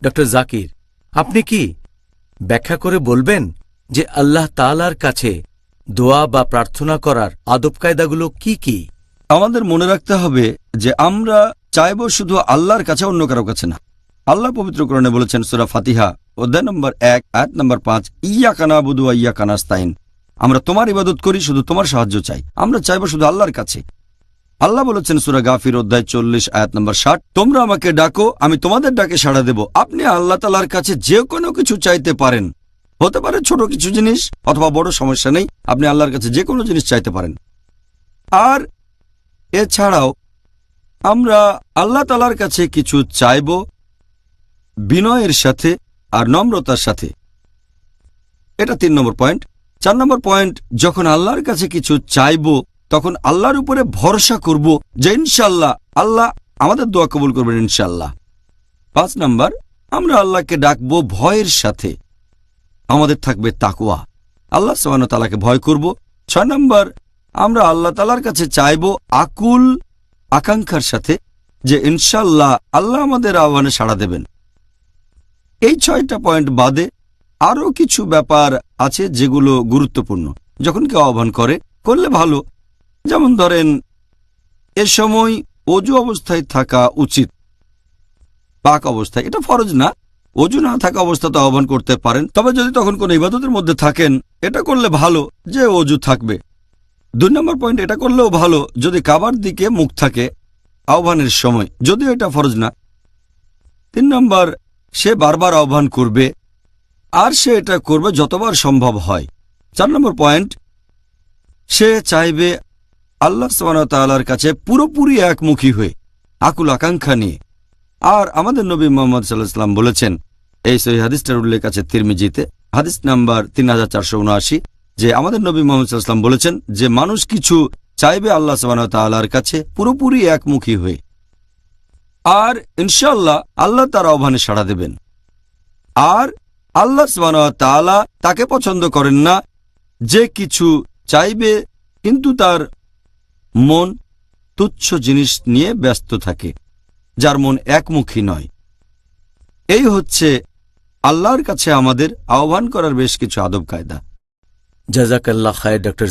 Doctor Zakir, আপনি কি ব্যাখ্যা করে বলবেন যে আল্লাহ তাআলার কাছে দোয়া বা প্রার্থনা করার আদব কায়দাগুলো কি কি? আমাদের মনে রাখতে হবে যে আমরা চাইব শুধু আল্লাহর কাছে, অন্য কারো কাছে না। আল্লাহ পবিত্র কোরআনে বলেছেন সূরা ফাতিহা অধ্যায় নম্বর 1 আয়াত নম্বর 5, ইয়াকা না'বুদু ওয়া ইয়াকা নাস্তাইন। আমরা তোমার ইবাদত করি, শুধু তোমার সাহায্য চাই। আমরা চাইব শুধু আল্লাহর কাছে। আল্লাহ বলেছেন সূরা গাফির অধ্যায় 40 আয়াত নম্বর 60, তোমরা আমাকে ডাকো, আমি তোমাদের ডাকে সাড়া দেব। আপনি আল্লাহ তাআলার কাছে যে কোনো কিছু চাইতে পারেন, হতে পারে ছোট কিছু জিনিস অথবা বড়, সমস্যা নেই। আপনি আল্লাহর কাছে যে কোনো জিনিস চাইতে পারেন। আর এছাড়াও আমরা আল্লাহ তাআলার কাছে কিছু চাইব বিনয়ের সাথে আর নম্রতার সাথে। এটা 3 নম্বর পয়েন্ট। 4 নম্বর পয়েন্ট, যখন আল্লাহর কাছে কিছু চাইব তখন আল্লাহর উপরে ভরসা করব যে ইনশাআল্লাহ আল্লাহ আমাদের দোয়া কবুল করবেন ইনশাআল্লাহ। 5 নম্বর, আমরা আল্লাহকে ডাকবো ভয়ের সাথে। আমাদের থাকবে তাকওয়া, আল্লাহ সুবহানাহু ওয়া তাআলাকে ভয় করব। 6 নম্বর, আমরা আল্লাহ তাআলার কাছে চাইব আকুল আকাঙ্ক্ষার সাথে যে ইনশাআল্লাহ আল্লাহ আমাদের আহ্বানে সাড়া দেবেন। এই 6টা পয়েন্ট বাদে আরও কিছু ব্যাপার আছে যেগুলো গুরুত্বপূর্ণ। যখন কেউ আহ্বান করলে ভালো। যেমন ধরেন, এ সময় অজু অবস্থায় থাকা উচিত, পাক অবস্থায়। এটা ফরজ না। অজু না থাকা অবস্থাতে আহ্বান করতে পারেন, তবে যদি তখন কোনো ইবাদতের মধ্যে থাকেন এটা করলে ভালো যে অজু থাকবে। 2 নম্বর পয়েন্ট, এটা করলেও ভালো যদি কাবার দিকে মুখ থাকে আহ্বানের সময়, যদিও এটা ফরজ না। 3 নম্বর, সে বারবার আহ্বান করবে আর সে এটা করবে যতবার সম্ভব হয়। 4 নম্বর পয়েন্ট, সে চাইবে আল্লাহ সুবহানাহু ওয়া তাআলার কাছে পুরোপুরি একমুখী হয়ে, আকুল আকাঙ্ক্ষা নিয়ে। আর আমাদের নবী মুহাম্মদ সাল্লাল্লাহু আলাইহি ওয়াসাল্লাম বলেছেন, এই সহিহ হাদিসটার উল্লেখ আছে তিরমিজিতে, হাদিস নাম্বার 3479, যে আমাদের নবী মুহাম্মদ সাল্লাল্লাহু আলাইহি ওয়াসাল্লাম বলেছেন যে মানুষ কিছু চাইবে আল্লাহ সুবহানাহু ওয়া তাআলার কাছে পুরোপুরি একমুখী হয়ে, আর ইনশাআল্লাহ আল্লাহ তার আহ্বানে সাড়া দেবেন। আর আল্লাহ সুবহানাহু ওয়া তাআলা তাকে পছন্দ করেন না যে কিছু চাইবে কিন্তু তার মন তুচ্ছ জিনিস নিয়ে ব্যস্ত থাকে, যার মন একমুখী নয়। এই হচ্ছে আল্লাহর কাছে আমাদের আহ্বান করার বেশ কিছু আদব কায়দা। জাযাকাল্লাহ খায়ের ডক্টর